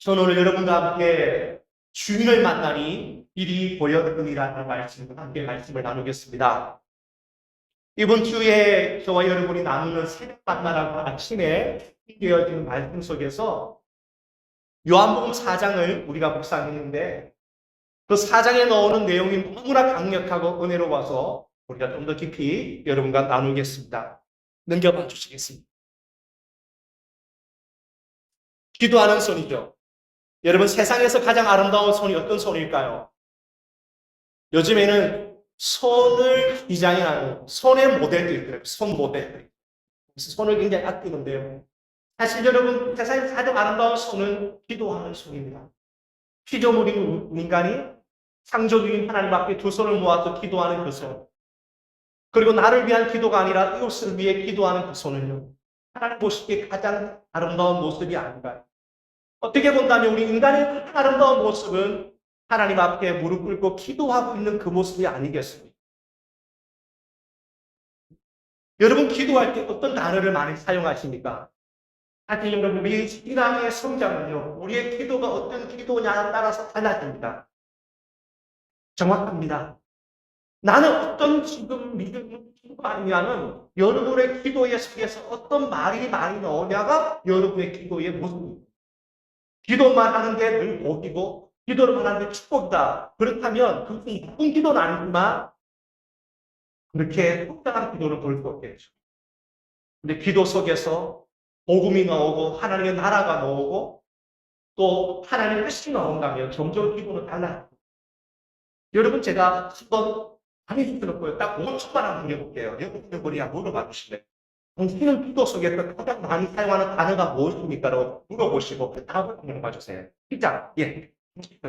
저는 오늘 여러분과 함께 주인을 만나니 이리 보였느니라는 말씀과 함께 말씀을 나누겠습니다. 이번 주에 저와 여러분이 나누는 새벽 만나라고 아침에 되어지는 말씀 속에서 요한복음 4장을 우리가 묵상했는데 그 4장에 나오는 내용이 너무나 강력하고 은혜로워서 우리가 좀 더 깊이 여러분과 나누겠습니다. 넘겨봐 주시겠습니다. 기도하는 손이죠. 여러분, 세상에서 가장 아름다운 손이 어떤 손일까요? 요즘에는 손을 디자인하는 손의 모델들이 있더라고요. 손 모델들. 손을 굉장히 아끼는데요. 사실 여러분, 세상에서 가장 아름다운 손은 기도하는 손입니다. 피조물인 인간이 창조주인 하나님 앞에 두 손을 모아서 기도하는 그 손. 그리고 나를 위한 기도가 아니라 이웃을 위해 기도하는 그 손은요. 하나님 보시기에 가장 아름다운 모습이 아닌가요? 어떻게 본다면 우리 인간의 가장 아름다운 모습은 하나님 앞에 무릎 꿇고 기도하고 있는 그 모습이 아니겠습니까? 여러분, 기도할 때 어떤 단어를 많이 사용하십니까? 사실 여러분, 우리 신앙의 성장은요, 우리의 기도가 어떤 기도냐에 따라서 달라집니다. 정확합니다. 나는 어떤 지금 믿음을 기도하느냐는 여러분의 기도의 속에서 어떤 말이 많이 나오냐가 여러분의 기도의 모습입니다. 기도만 하는데 늘 복이고 기도를 하는데 축복이다. 그렇다면 그것은 나쁜 기도는 아니지만 그렇게 속당한 기도는 볼 수 없겠죠. 근데 기도 속에서 복음이 나오고 하나님의 나라가 나오고 또 하나님의 뜻이 나온다면 점점 기도는 달라요. 여러분, 제가 한번 많이 들었고요. 딱 5초만 한번 물어볼게요. 여러분들 머리야 물어봐 주실래요? 당신은 기도 속에서 가장 많이 사용하는 단어가 무엇입니까? 라고 물어보시고 그 답을 한번 봐주세요. 시작. 예.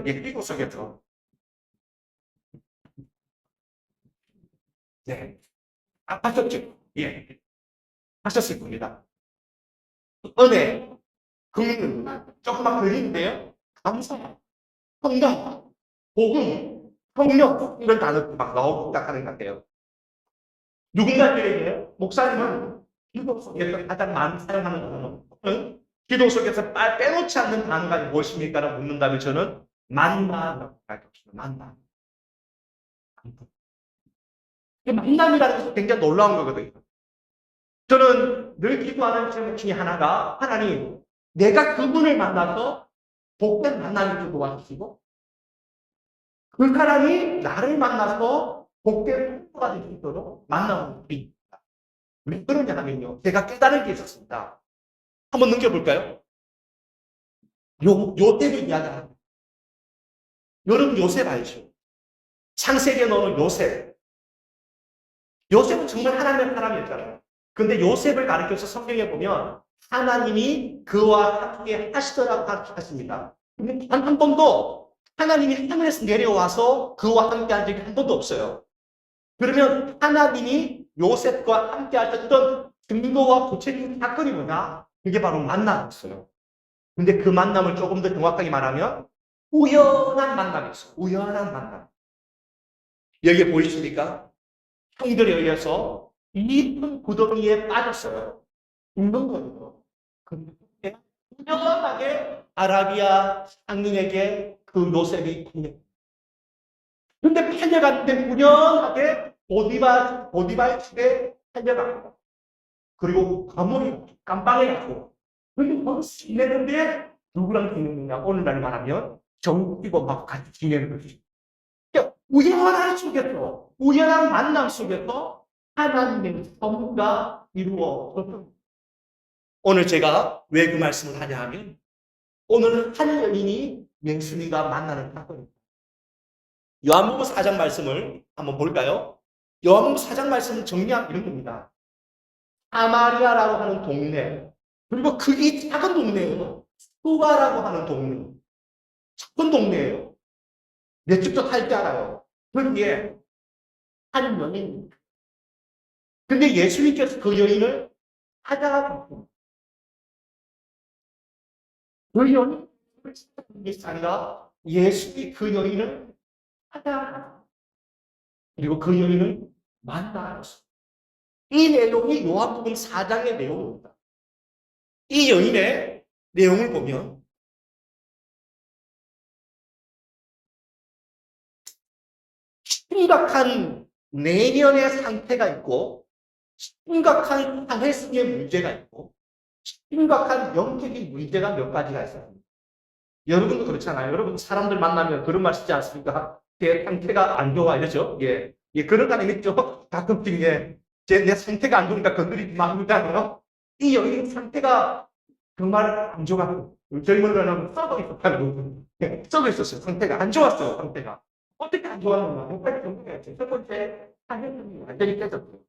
기도 속에서. 네. 하셨죠? 예. 하셨을 겁니다. 은혜, 긍휼, 조금만 그리는데요. 감사, 평강, 복음, 협력 이런 단어들이 막 나오기 시작하는 것 같아요. 누군가에게 목사님은 기도 속에서 가장 많이 사용하는 단어는 기도 속에서 빼놓지 않는 단어가 무엇입니까? 라고 묻는다면 저는 만나라고 생각합니다. 만나. 만남이라는 것이 굉장히 놀라운 거거든요. 저는 늘 기도하는 제목 중에 하나가 하나님, 내가 그분을 만나서 복된 만남이 도와주시고 그 사람이 나를 만나서 복된 통로가 될 수 있도록 만남을 드립니다. 왜 그러냐 하면요. 제가 깨달은 게 있었습니다. 한번 넘겨볼까요? 요셉을 이야기합니다. 여러분, 요셉 알죠? 창세기에 나오는 요셉. 요셉은 정말 하나님의 사람이었잖아요. 근데 요셉을 가리켜서 성경에 보면 하나님이 그와 함께 하시더라고 하십니다. 근데 단 한 번도 하나님이 하늘에서 내려와서 그와 함께 한 적이 한 번도 없어요. 그러면 하나님이 요셉과 함께 하셨던 증거와 구체적인 사건이 뭐냐? 그게 바로 만남이었어요. 근데 그 만남을 조금 더 정확하게 말하면 우연한 만남이었어요. 우연한 만남. 여기 보이십니까? 형들에 의해서 깊은 구덩이에 빠졌어요. 죽는 거예요. 근데 우연하게 아라비아 장님에게 그 요셉이 팔려. 근데 팔려갔는데 우연하게 보디발 집에 팔려갑니다. 그리고 가문이 깜빵에 갔고 그리고 거기서 지내는데 누구랑 지내느냐? 오늘날 말하면 정기고 막 같이 지내는 거지. 그러니까 우연한 속에서 우연한 만남 속에서 하나님의 섭리가 이루어졌습니다. 오늘 제가 왜 그 말씀을 하냐 하면 오늘은 한 여인이 맹순이가 만나는 사건입니다. 요한복음 4장 말씀을 한번 볼까요? 요한복음 4장 말씀을 정리하면 이런 겁니다. 사마리아라고 하는 동네, 그리고 그게 작은 동네예요. 수바라고 하는 동네, 작은 동네예요. 몇 집도 살 때 알아요. 거기에 한 여인. 근데 예수님께서 그 여인을 찾아가셨습니다. 그 여인이 아니라 예수님이 그 여인을 찾아가셨습니다. 그리고 그 여인을 만나셨습니다. 이 내용이 요한복음 4장의 내용입니다. 이 여인의 내용을 보면 심각한 내면의 상태가 있고, 심각한 사회성의 문제가 있고, 심각한 영적인 문제가 몇 가지가 있어요. 여러분도 그렇잖아요. 여러분 사람들 만나면 그런 말 쓰지 않습니까? 제 상태가 안 좋아 이러죠. 예, 예 그런 사람 있죠. 가끔씩 내 상태가 안 좋으니까 건드리지 마 그러잖아요. 이 여인 상태가 정말 안 좋았고 젊은이는 썩어 있었다는 거죠. 예, 썩어 있었어요. 상태가 안 좋았어요. 상태가 어떻게 안 좋았는가? 몇 가지 정도가 있어요. 첫 번째 사회성이 완전히 깨졌어요.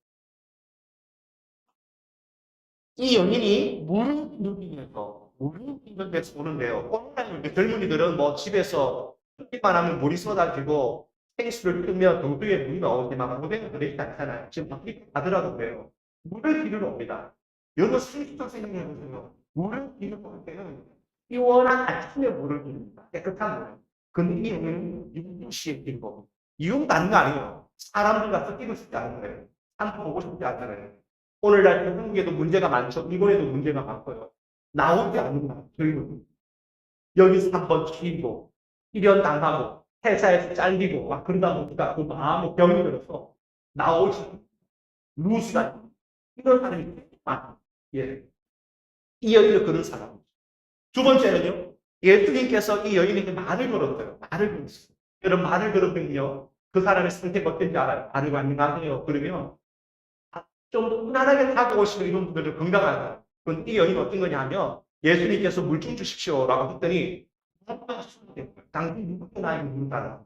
이 연인이 물을 기르기 위해서 오는데요. 오늘날 젊은이들은 뭐 집에서 뜯기만 하면 물이 쏟아지고 생수를 끄면 동두에 물이 나오지만 모델은 그렇지 않잖아요. 지금 밖에 가더라도 그래요. 물을 기르러 옵니다. 여러분 상식적 생각해보세요. 물을 기르러 올 때는 시원한 아침에 물을 기릅니다. 깨끗한 물. 근데 이 물은 육류시에 기르고 이용 받는 거 아니에요. 사람들 가서 끼고 싶지 않은 거예요. 한 번 보고 싶지 않잖아요. 오늘날 한국에도 문제가 많죠. 일본에도 문제가 많고요. 나오지 않는다. 결국 여기서 한번 죽이고 실현당하고 회사에서 잘리고 막 그러다 보니까 그 마음에 병이 들어서 나오지 루스가 이런 사람이 많아. 예. 이 여인은 그런 사람이죠. 두 번째는요. 예수님께서 이 여인에게 말을 걸었어요. 말을 걸었어요. 여러분 말을 걸었더니요. 그 사람의 상태가 어떤지 알아요. 말을 안녕하세요. 그러면 좀 더 무난하게 다가오시는 이런 분들은 건강하다. 그럼 이 여인은 어떤 거냐 하면 예수님께서 물 좀 주십시오라고 했더니 당신 누구의 나에게 물다라.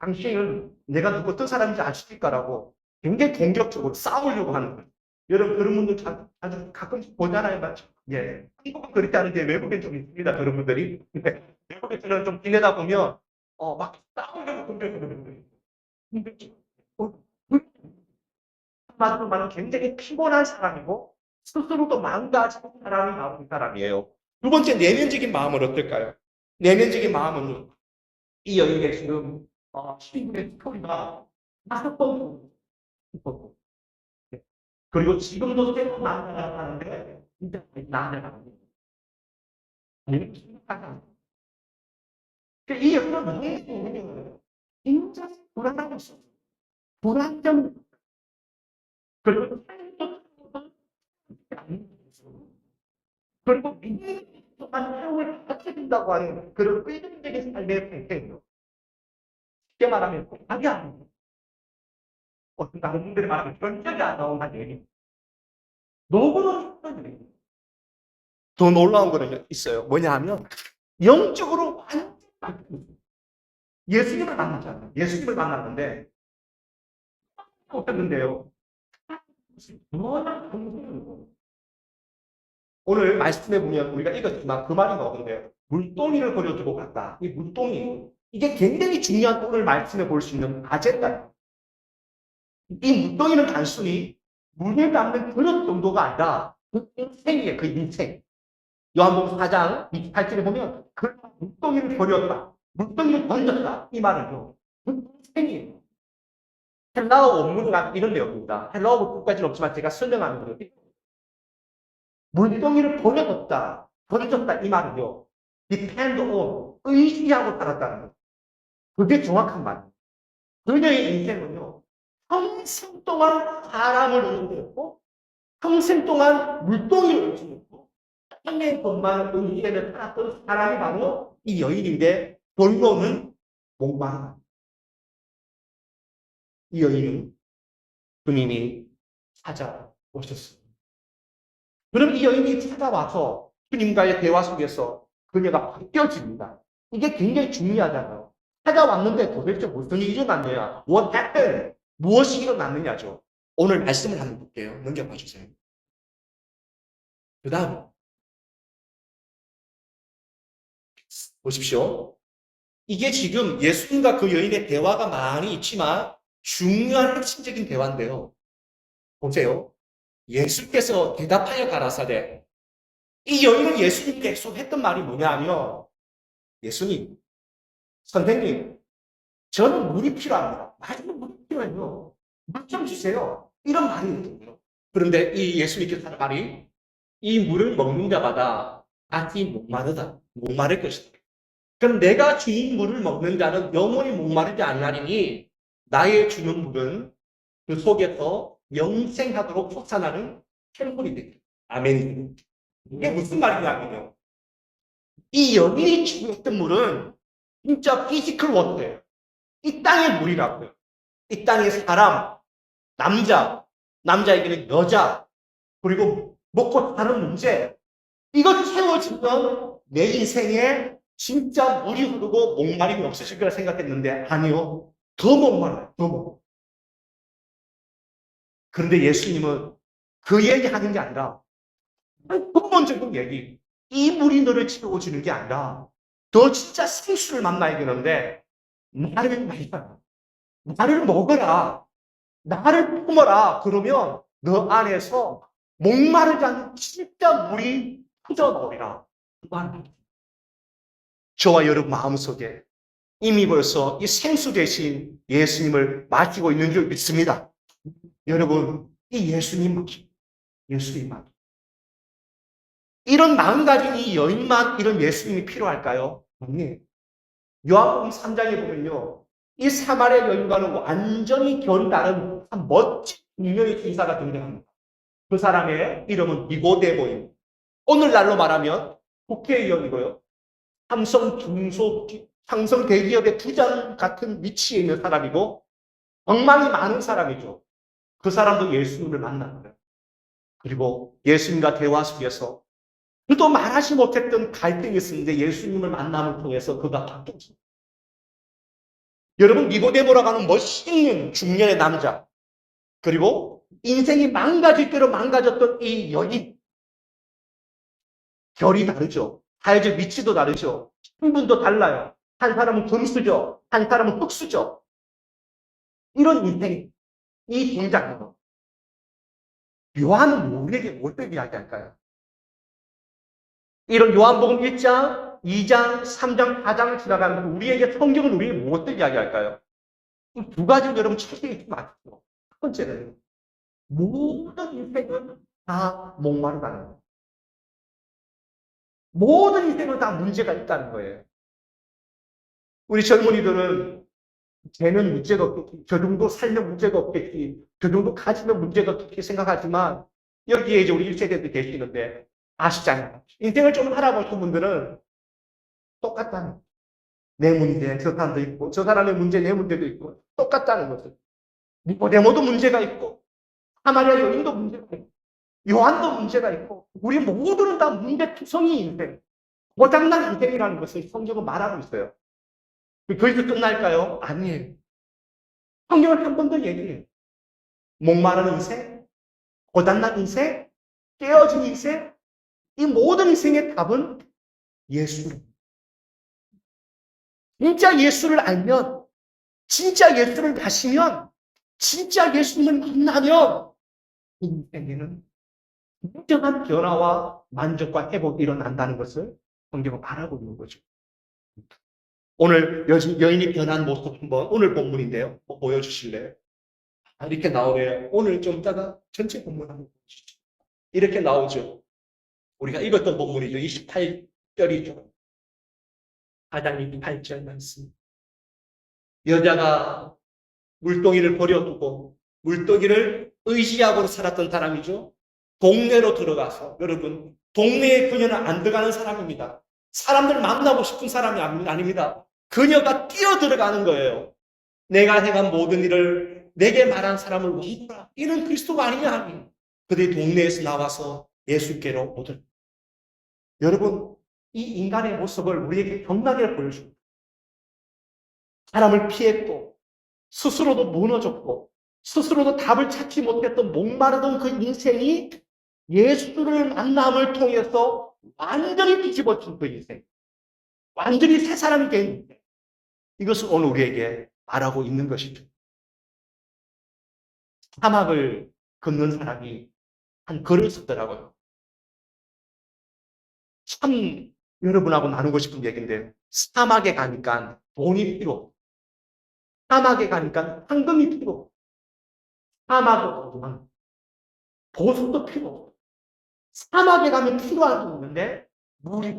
당신은 내가 누구 어떤 사람인지 아십니까라고 굉장히 공격적으로 싸우려고 하는 거예요. 여러분 그런 분들 아주 가끔씩 보잖아요, 맞죠? 예. 한국은 그렇지 않은데 외국엔 좀 있습니다, 그런 분들이. 외국에서는 좀 지내다 보면 막 싸우려고 공격하는 거예요. 한마디로 말하면 굉장히 피곤한 사람이고 스스로도 망가진 사람이 나오는 사람이에요. 두 번째 내면적인 마음은 어떨까요? 내면적인 마음은 이 여인의 지금 시민의 스토리가 5번 그리고 지금도 새로운 남자가 하는데 진짜 남자가 아니에요. 이 여인은 너무 굉장히 불안하고 있어요. 불안정 그리고 그리고 미국이 또한 세월을 받쳐준다고 하는 그런 의존적인 삶의 상태예요. 쉽게 말하면 답이 아니에요. 어떤 다른 분들이 말하면 견적이 안 나온다는 얘기. 너무너무 힘든 얘기. 더 놀라운 거는 있어요. 뭐냐 하면 영적으로 완전 예수님을 만났잖아요. 예수님을 만났는데 어땠는데요? 오늘 말씀해 보면 우리가 읽었지만 그 말이 나오는데요. 물동이를 버려두고 갔다. 이 물동이 이게 굉장히 중요한 오늘 말씀해 볼 수 있는 아젠다. 이 물동이는 단순히 물을 담는 그릇 정도가 아니라 그 인생이에요. 그 인생. 요한복음 4장 28절에 보면 그 물동이를 버렸다. 물동이를 던졌다. 이 말은요. 그 인생이에요. 헬라어 원문이 이런 내용입니다. 헬라어 끝까지는 없지만 제가 설명하는 거예요. 물동이를 버려뒀다, 던졌다 이 말은요. depend on, 의지하고 살았다는 거예요. 그게 정확한 말이에요. 그녀의 인생은요. 평생 동안 사람을 의지했고 평생 동안 물동이를 의지했고 땅의 것만 의지해서 살았던 사람이 바로 이 여인인데 결론은 목마르다. 이 여인은 주님이 찾아오셨습니다. 그럼 이 여인이 찾아와서 주님과의 대화 속에서 그녀가 바뀌어집니다. 이게 굉장히 중요하잖아요. 찾아왔는데 도대체 무슨 일이 일어났느냐? What happened? 무엇이 일어났느냐죠. 오늘 말씀을 한번 볼게요. 넘겨봐 주세요. 그 다음 보십시오. 이게 지금 예수님과 그 여인의 대화가 많이 있지만 중요한 핵심적인 대화인데요. 보세요. 예수께서 대답하여 가라사대 이 여인은 예수님께 약속했던 말이 뭐냐면 예수님, 선생님, 저는 물이 필요합니다. 마시는 물이 필요해요. 물 좀 주세요. 이런 말이 있거든요. 그런데 이 예수님께서 하는 말이 이 물을 먹는 자마다 다시 목마르다. 목마를 것이다. 그럼 내가 주인 물을 먹는 자는 영원히 목마르지 않나리니 나의 주는 물은 그 속에서 영생하도록 솟아나는 샘물이 되겠다. 아멘. 이게 무슨 말이냐면요. 이 여인이 취했던 물은 진짜 피지컬 워터예요. 이 땅의 물이라고요. 이 땅의 사람, 남자에게는 여자, 그리고 먹고 사는 문제, 이거 채워지면 내 인생에 진짜 물이 흐르고 목마름이 없으실 거라 생각했는데 아니요. 더 목말라요. 더 목말라요. 그런데 예수님은 그 얘기하는 게 아니라 근본적인 얘기, 이 물이 너를 채워주는 게 아니라 너 진짜 생수를 만나야 되는데 나를 마셔라. 나를 먹어라. 나를 품어라. 그러면 너 안에서 목마르지 않는 진짜 물이 터져나오리라. 저와 여러분 마음속에 이미 벌써 이 생수 대신 예수님을 마시고 있는 줄 믿습니다. 여러분, 이 예수님. 이런 마음 가진 이 여인만 이런 예수님이 필요할까요? 아니. 요한복음 3장에 보면요. 이 사마리아 여인과는 완전히 결이 다른 참 멋진 유명의 기사가 등장합니다. 그 사람의 이름은 니고데모입니다. 오늘날로 말하면 국회의원이고요. 삼성 대기업의 부장 같은 위치에 있는 사람이고 엉망이 많은 사람이죠. 그 사람도 예수님을 만납니다. 그리고 예수님과 대화 속에서 그도 말하지 못했던 갈등이 있었는데 예수님을 만남을 통해서 그가 바뀌었습니다. 여러분, 니고데모라고 하는 멋있는 중년의 남자, 그리고 인생이 망가질 대로 망가졌던 이 여인, 결이 다르죠. 사회적 위치도 다르죠. 신분도 달라요. 한 사람은 금수저, 한 사람은 흙수저. 이런 인생, 이 동작은 요한은 우리에게 무엇을 이야기할까요? 이런 요한복음 1장, 2장, 3장, 4장을 지나가면서 우리에게 성경은 우리에게 무엇을 이야기할까요? 이 두 가지를 여러분 철저히 잊지 마십시오. 첫 번째는 모든 인생은 다 목마르다는 거예요. 모든 인생은 다 문제가 있다는 거예요. 우리 젊은이들은 쟤는 문제가 없겠지, 저 정도 살면 문제가 없겠지, 저 정도 가지면 문제가 없겠지 생각하지만 여기에 이제 우리 1세대도 계시는데 아시잖아요. 인생을 좀 알아보신 분들은 똑같다는 거예요. 내 문제, 저 사람도 있고, 저 사람의 문제, 내 문제도 있고, 똑같다는 거죠. 니고데모도 문제가 있고, 사마리아 여인도 문제가 있고, 요한도 문제가 있고, 우리 모두는 다 문제투성이 인생, 고장난 인생이라는 것을 성경은 말하고 있어요. 거기서 끝날까요? 아니에요. 성경은 한 번 더 얘기해요. 목마른 인생, 고장난 인생, 깨어진 인생, 이 모든 인생의 답은 예수. 진짜 예수를 알면, 진짜 예수를 마시면, 진짜 예수님을 만나면 인생에는 진정한 변화와 만족과 회복이 일어난다는 것을 성경은 말하고 있는 거죠. 오늘 여인이 변한 모습 한번 오늘 본문인데요. 보여주실래요? 이렇게 나오네요. 오늘 좀 이따가 전체 본문 한번 보시죠. 이렇게 나오죠. 우리가 읽었던 본문이죠. 28절이죠. 4장 28절 말씀. 여자가 물동이를 버려두고 물동이를 의지하고 살았던 사람이죠. 동네로 들어가서 여러분 동네에 그녀는 안 들어가는 사람입니다. 사람들 만나고 싶은 사람이 아닙니다. 그녀가 뛰어들어가는 거예요. 내가 행한 모든 일을 내게 말한 사람을 모르라. 이는 그리스도가 아니냐 하니 그들이 동네에서 나와서 예수께로 오더라. 여러분 이 인간의 모습을 우리에게 경나게 보여줍니다. 사람을 피했고 스스로도 무너졌고 스스로도 답을 찾지 못했던 목마르던 그 인생이 예수를 만남을 통해서 완전히 뒤집어진 그 인생. 완전히 새 사람이 된 인생. 이것을 오늘 우리에게 말하고 있는 것이죠. 사막을 걷는 사람이 한 글을 쓰더라고요. 참 여러분하고 나누고 싶은 얘기인데 사막에 가니까 돈이 필요. 사막에 가니까 황금이 필요. 사막은 보석도 필요. 사막에 가면 필요한 게 있는데 물이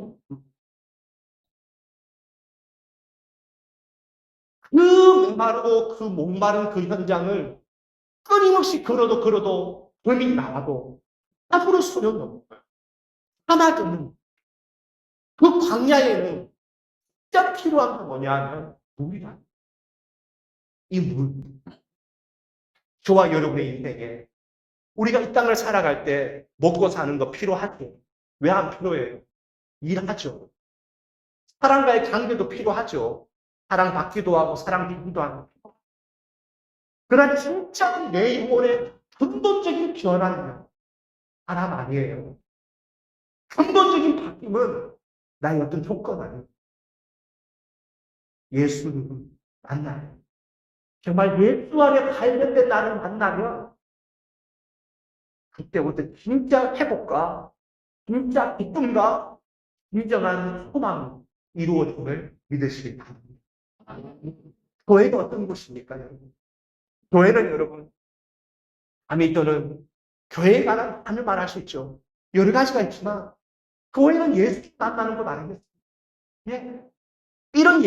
그 메마르고 그 목마른 그 현장을 끊임없이 걸어도 범이 나와도 아무런 소용이 없는 거예요. 하나도 그 광야에는 진짜 필요한 게 뭐냐 하면 물이다. 이 물. 저와 여러분의 인생에 우리가 이 땅을 살아갈 때 먹고 사는 거 필요하죠. 왜 안 필요해요? 일하죠. 사람과의 관계도 필요하죠. 사랑받기도 하고 사랑받기도 하고. 그러나 진짜 내 영혼의 근본적인 변화는 사람 아니에요. 근본적인 바뀜은 나의 어떤 조건 아니에요. 예수를 만나요. 정말 예수 안에 관련된 나를 만나면 그때부터 진짜 회복과 진짜 기쁨과 진정한 소망이 이루어짐을 믿으시기 바랍니다. 교회가 어떤 곳입니까, 여러분? 교회는 여러분, 아미 저는 교회에 관한 많은 말 할 수 있죠. 여러 가지가 있지만 교회는 예수님 만나는 것 아니겠습니까? 예? 이런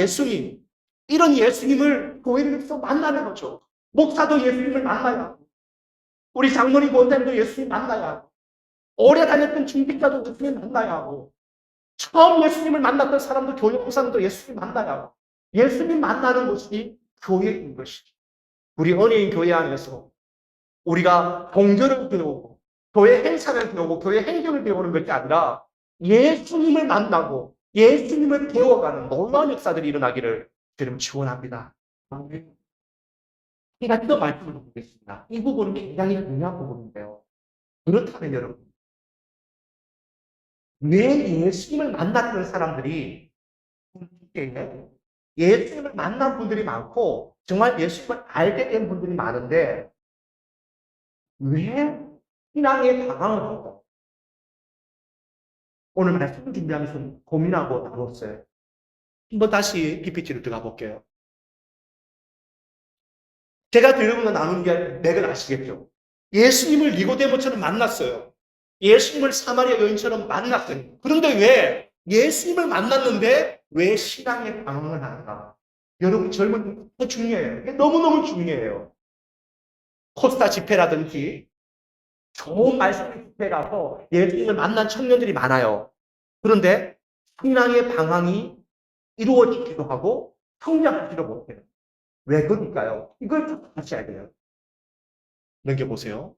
예수님을 교회에서 만나는 거죠. 목사도 예수님을 만나야 하고, 우리 장로님 원장도 예수님 만나야 하고, 오래 다녔던 중직자도 예수님 만나야 하고, 처음 예수님을 만났던 사람도 교회 목사도 예수님 만나야 하고, 예수님 만나는 것이 교회인 것이죠. 우리 은혜인 교회 안에서 우리가 종교를 배우고, 교회 행사를 배우고, 교회 행정을 배우는 것이 아니라 예수님을 만나고 예수님을 배워가는 놀라운 역사들이 일어나기를 주님 축원합니다. 제가 또 말씀을 드리겠습니다. 이 부분은 굉장히 중요한 부분인데요. 그렇다면 여러분, 왜 예수님을 만났던 사람들이 예수님을 만난 분들이 많고 정말 예수님을 알게 된 분들이 많은데 왜 신앙에 방황을 할까? 오늘 말씀 준비하면서 고민하고 나눴어요. 한번 다시 PPT로 들어가 볼게요. 제가 여러분과 나눈 게 맥을 아시겠죠? 예수님을 니고데모처럼 만났어요. 예수님을 사마리아 여인처럼 만났어요. 그런데 왜 예수님을 만났는데 왜 신앙에 방황을 하는가? 여러분 젊은 더 중요해요. 이게 너무너무 중요해요. 코스타 집회라든지 좋은 말씀의 집회 가서 예수님을 만난 청년들이 많아요. 그런데 신앙의 방황이 이루어지기도 하고 성장하지도 못해요. 왜 그럴까요? 이걸 좀 아셔야 돼요. 넘겨보세요.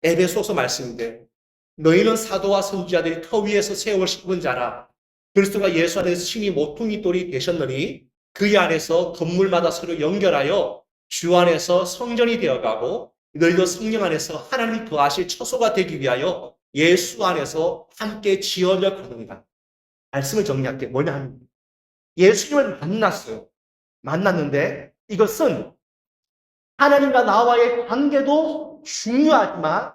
에베소서 말씀인데 너희는 사도와 선지자들이 터 위에서 세월 씹은 자라. 그리스도가 예수 안에서 심히 모퉁이 돌이 되셨느니 그 안에서 건물마다 서로 연결하여 주 안에서 성전이 되어가고 너희도 성령 안에서 하나님 거하실 처소가 되기 위하여 예수 안에서 함께 지어져 가는가. 말씀을 정리할게 뭐냐 하면 예수님을 만났어요. 만났는데 이것은 하나님과 나와의 관계도 중요하지만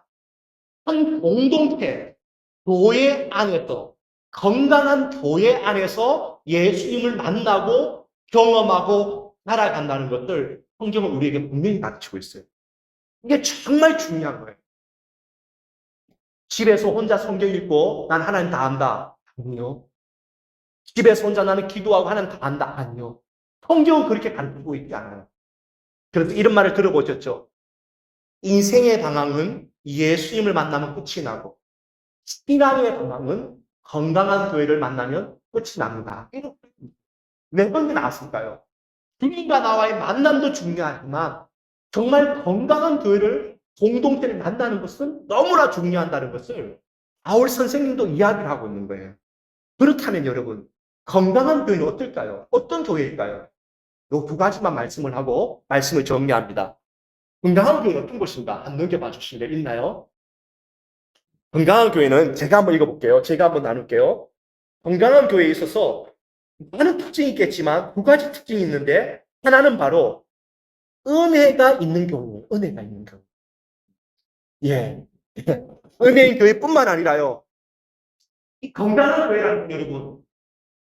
한 공동체, 교회 안에서, 건강한 교회 안에서 예수님을 만나고 경험하고 살아간다는 것을 성경은 우리에게 분명히 가르치고 있어요. 이게 정말 중요한 거예요. 집에서 혼자 성경 읽고 난 하나님 다 안다. 아니요. 집에서 혼자 나는 기도하고 하나님 다 안다. 아니요. 성경은 그렇게 가르치고 있지 않아요. 그래서 이런 말을 들어보셨죠? 인생의 방황은 예수님을 만나면 끝이 나고 신앙의 방황은 건강한 교회를 만나면 끝이 납니다. 왜 그런 게 나왔을까요? 주님과 나와의 만남도 중요하지만 정말 건강한 교회를 공동체를 만나는 것은 너무나 중요하다는 것을 바울 선생님도 이야기를 하고 있는 거예요. 그렇다면 여러분 건강한 교회는 어떨까요? 어떤 교회일까요? 이 두 가지만 말씀을 하고 말씀을 정리합니다. 건강한 교회는 어떤 것인가? 한번 넘겨봐 주실래요? 있나요? 건강한 교회는 제가 한번 읽어볼게요. 제가 한번 나눌게요. 건강한 교회에 있어서 많은 특징이 있겠지만 두 가지 특징이 있는데 하나는 바로 은혜가 있는 교회예요. 은혜가 있는 교회. 예. 은혜인 교회뿐만 아니라요. 이 건강한 교회라는 게 여러분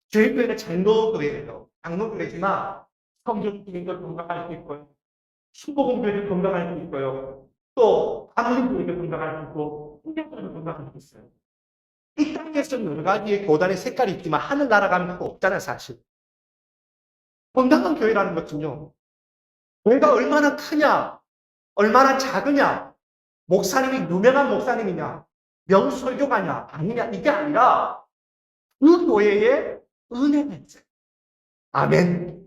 저희 교회는 장로교회예요. 장로교회지만 성경교회도 건강할 수 있고요. 신복음교회도 건강할 수 있고요. 또 감리교회도 건강할 수 있고 신경교회도 건강할 수 있어요. 이 땅에서 여러 가지의 교단의 색깔이 있지만 하늘나라 가면 그거 없잖아요, 사실. 건강한 교회라는 것은요, 교회가 얼마나 크냐, 얼마나 작으냐, 목사님이 유명한 목사님이냐, 명설교가냐, 아니냐, 이게 아니라 그 교회에 은혜가 있어요. 아멘.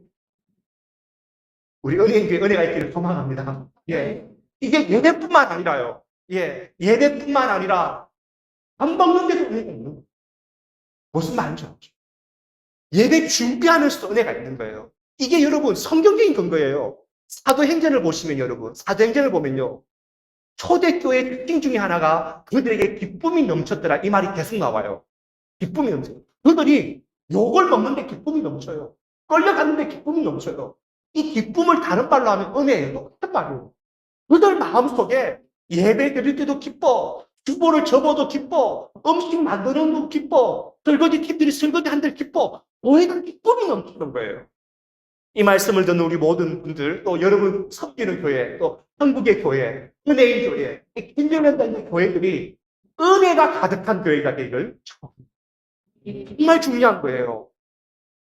우리 은혜인교회 은혜가 있기를 소망합니다. 예. 이게 예배뿐만 아니라요. 예. 예배뿐만 아니라 밥 먹는데도 은혜가 있는 거예요. 무슨 말인지 알죠? 예배 준비하면서도 은혜가 있는 거예요. 이게 여러분 성경적인 근거예요. 사도행전을 보시면 여러분, 사도행전을 보면요. 초대교회 특징 중에 하나가 그들에게 기쁨이 넘쳤더라. 이 말이 계속 나와요. 기쁨이 넘쳐요. 그들이 욕을 먹는데 기쁨이 넘쳐요. 끌려갔는데 기쁨이 넘쳐요. 이 기쁨을 다른 말로 하면 은혜예요. 똑같은 말이에요. 그들 마음속에 예배 드릴 때도 기뻐. 주보를 접어도 기뻐. 음식 만드는 도 기뻐. 설거지 팀들이 설거지 한들 기뻐. 교회가 기쁨이 넘치는 거예요. 이 말씀을 듣는 우리 모든 분들, 또 여러분 섬기는 교회, 또 한국의 교회, 은혜의 교회, 김정현단의 교회들이 은혜가 가득한 교회가 되기를 정말 중요한 거예요.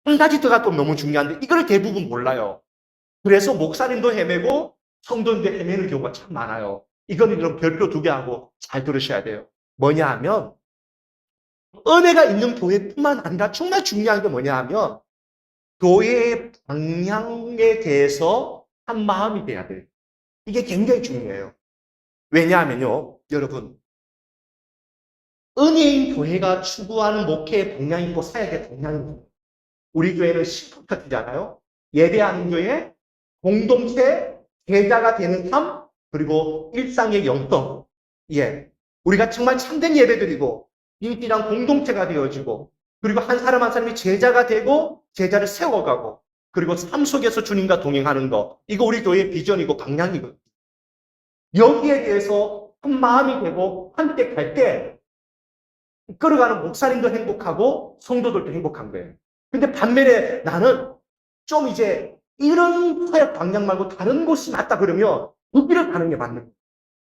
한 가지 더가 또 너무 중요한데 이걸 대부분 몰라요. 그래서 목사님도 헤매고 성도님도 헤매는 경우가 참 많아요. 이거는 그럼 별표 2개 하고 잘 들으셔야 돼요. 뭐냐 하면 은혜가 있는 교회뿐만 아니라 정말 중요한 게 뭐냐 하면 교회의 방향에 대해서 한 마음이 돼야 돼요. 이게 굉장히 중요해요. 왜냐하면요, 여러분, 은혜인 교회가 추구하는 목회의 방향이 있고 사역의 방향이 있고, 우리 교회는 시프트잖아요. 예배하는 교회, 공동체, 제자가 되는 삶, 그리고 일상의 영성. 예, 우리가 정말 참된 예배드리고 인기랑 공동체가 되어지고, 그리고 한 사람 한 사람이 제자가 되고 제자를 세워가고, 그리고 삶 속에서 주님과 동행하는 거, 이거 우리 교회의 비전이고 방향이거든요. 여기에 대해서 한 마음이 되고 함께 갈 때 끌어가는 목사님도 행복하고 성도들도 행복한 거예요. 근데 반면에 나는 좀 이제 이런 사역 방향 말고 다른 곳이 맞다 그러면 그 길을 가는 게 맞는 거예요.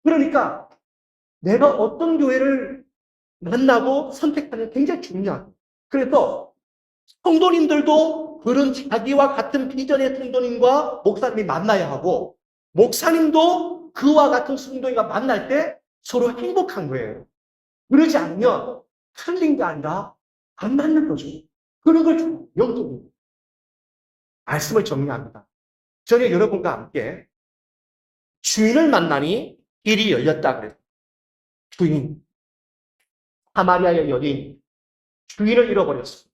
그러니까 내가 어떤 교회를 만나고 선택하는 게 굉장히 중요하고, 그래서 성도님들도 그런 자기와 같은 비전의 성도님과 목사님이 만나야 하고, 목사님도 그와 같은 성도님과 만날 때 서로 행복한 거예요. 그러지 않으면 틀린 게 아니라 안 맞는 거죠. 그런 걸 영적으로 말씀을 정리합니다. 저는 여러분과 함께 주인을 만나니 길이 열렸다 그래요. 주인, 사마리아의 여인, 주인을 잃어버렸어요.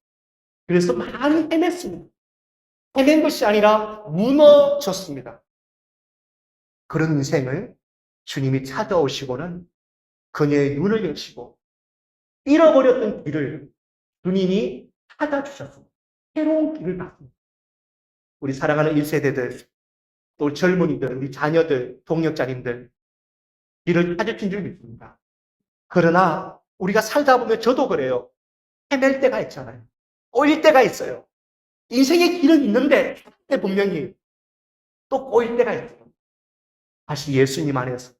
그래서 많이 헤맸습니다. 헤맨 것이 아니라 무너졌습니다. 그런 인생을 주님이 찾아오시고는 그녀의 눈을 여시고 잃어버렸던 길을 주님이 찾아주셨습니다. 새로운 길을 봤습니다. 우리 사랑하는 1세대들, 또 젊은이들, 우리 자녀들, 동역자님들, 길을 찾으신 줄 믿습니다. 그러나 우리가 살다 보면 저도 그래요. 헤맬 때가 있잖아요. 꼬일 때가 있어요. 인생의 길은 있는데 분명히 또 꼬일 때가 있어요. 다시 예수님 안에서,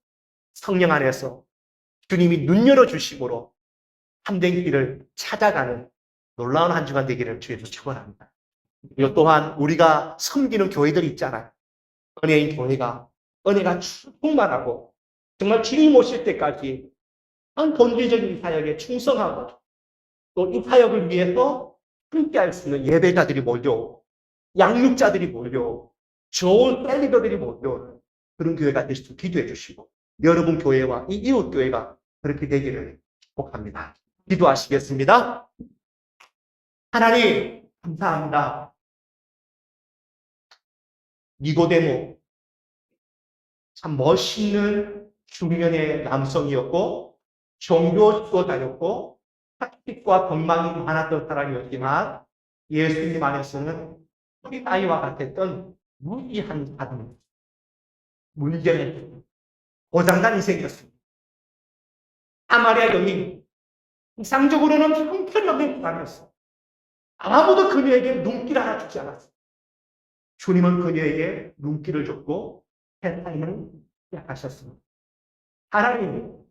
성령 안에서 주님이 눈 열어주심으로 참된 길을 찾아가는 놀라운 한 주간 되기를 주에서 축원합니다. 이것 또한 우리가 섬기는 교회들이 있잖아요. 은혜인 교회가, 은혜가 충만하고 정말 주님 오실 때까지 한 본질적인 사역에 충성하고 또 이 사역을 위해서 함께할 수 있는 예배자들이 몰려오고 양육자들이 몰려오고 좋은 셀리더들이 몰려오는 그런 교회가 될 수 있도록 기도해 주시고, 여러분 교회와 이 이웃 교회가 그렇게 되기를 축복합니다. 기도하시겠습니다. 하나님 감사합니다. 니고데모 참 멋있는 중년의 남성이었고 종교 다녔고 학식과 건망이 많았던 사람이었지만 예수님 안에서는 우리 아이와 같았던 무기한 사람, 문제는 고장난 인생이었습니다. 사마리아 여인, 이상적으로는 형편없는 사람이었어. 아무도 그녀에게 눈길 하나 주지 않았어. 주님은 그녀에게 눈길을 줬고 세상을 시작하셨습니다. 하나님,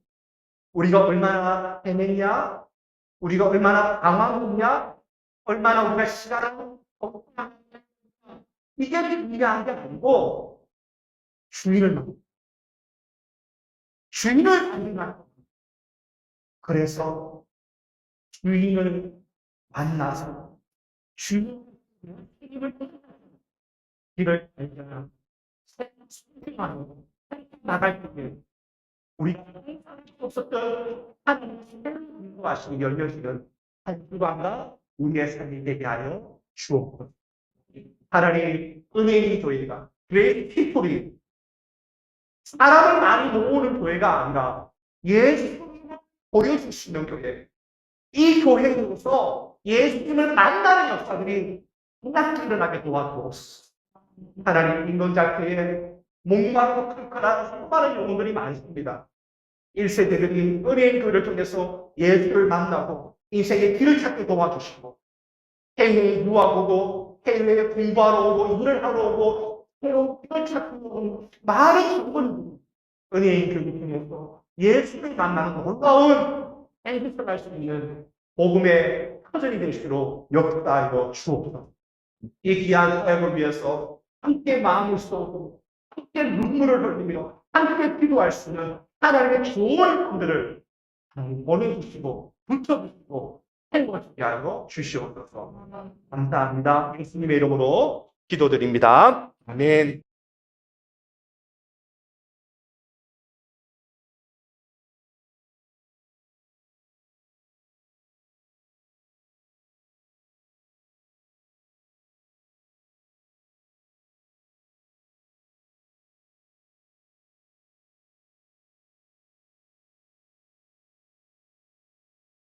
우리가 얼마나 헤매냐, 우리가 얼마나 방황했냐, 얼마나 우리가 시간을 없냐, 이게 중요한 게 아니고 주인을 만나. 주인을 만나. 그래서 주인을 만나서 주인의 책임을 길을 발견하는 생명하는 나갈 때 우리가 상상할 수 없었던 하나님의 인도하시고 열려주는 한주간과 우리의 삶이 되게 하여 주옵소서. 하나님 은혜의 교회가 그레이트 피플이 사람을 많이 모으는 교회가 아니라 예수님을 보여주시는 교회. 이 교회로서 예수님을 만나는 역사들이 흔하게 일어나게 도와주옵소서. 하나님 인도자교회에 목마르고 칼칼한 수많은 영혼들이 많습니다. 1세대들이 은혜의 교회를 통해서 예수를 만나고 인생의 길을 찾게 도와주시고 해외에 유학 오고 해외에 공부하러 오고 일을 하러 오고 새로운 길을 찾고 오는 많은 영혼들이 은혜의 교회를 통해서 예수를 만나는 놀라운 행복을 할 수 있는 복음의 터전이 되시도록 역사하여 주옵소서. 이 귀한 사역을 위해서 함께 마음을 쏟고 함께 눈물을 흘리며 함께 기도할 수 있는 하나님의 좋은 분들을 보내주시고 붙여주시고 행복하게 하여 주시옵소서. 감사합니다. 예수님의 이름으로 기도드립니다. 아멘.